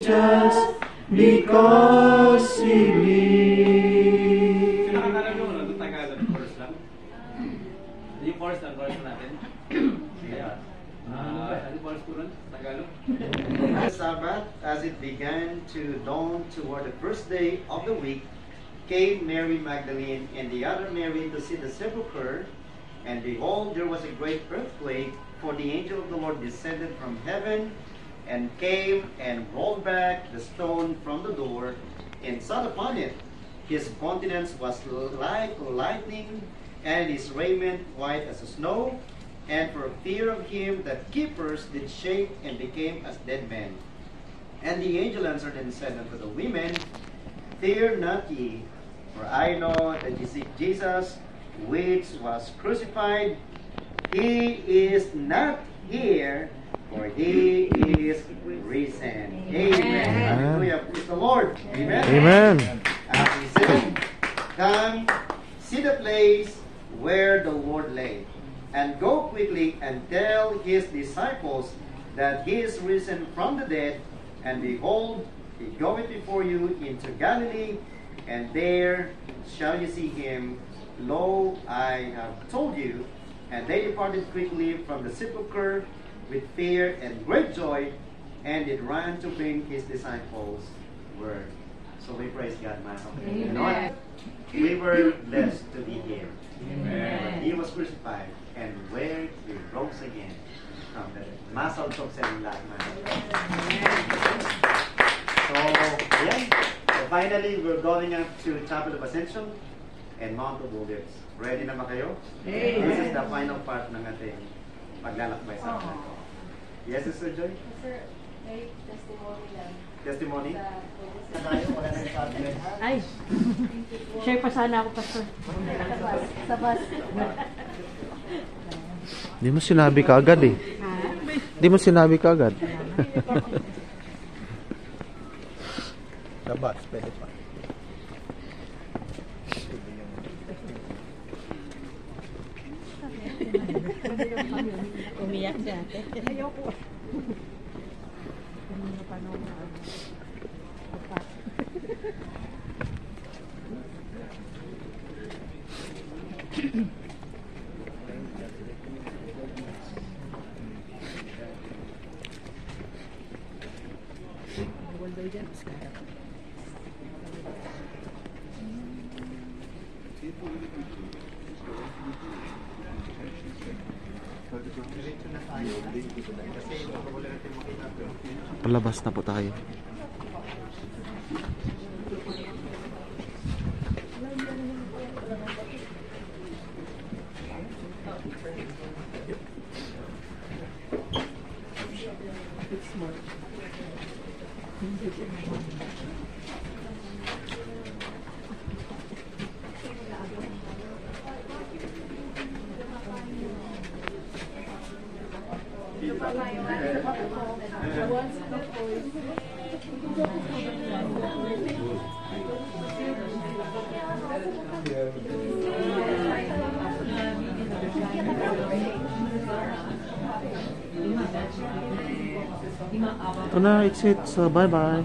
just because we live. Nakakala nyo, ano? Tagalog, chorus lang? Yung chorus lang, chorus natin. Kaya, ano chorus po rin? Tagalog? Sabbath, as it began to dawn toward the first day of the week, came Mary Magdalene and the other Mary to see the sepulchre. And behold, there was a great earthquake, for the angel of the Lord descended from heaven, and came and rolled back the stone from the door, and sat upon it. His countenance was like lightning, and his raiment white as snow. And for fear of him, the keepers did shake and became as dead men. And the angel answered and said unto the women, Fear not ye, for I know that ye seek Jesus, which was crucified. He is not here, for he is risen. Amen. Hallelujah. Praise the Lord. Amen. Amen. As he said, come, see the place where the Lord lay, and go quickly and tell his disciples that he is risen from the dead, and behold, he goeth before you into Galilee, and there shall you see him. Lo, I have told you. And they departed quickly from the sepulchre with fear and great joy, and did run to bring his disciples word. So we praise God, man. You know what? We were blessed to be here. Amen. He was crucified, and where he rose again from the dead. Masal talk sa inyong lahat, man. So, yeah. So finally, we're going up to Chapel of Ascension and Mount of Olives. Ready na ba kayo? This is the final part ng ating paglalakbay sa atin. Yes, Sister Joy? Sir, may testimony lang. Testimony? Ay! Share pa sana ako, Pastor. Sa bus. Di mo sinabi ka agad eh. Di mo sinabi ka agad. Sa bus, pwede pa. Umiyak siya. Ayoko. Palabas na po tayo. Ito na, exit. So, bye-bye.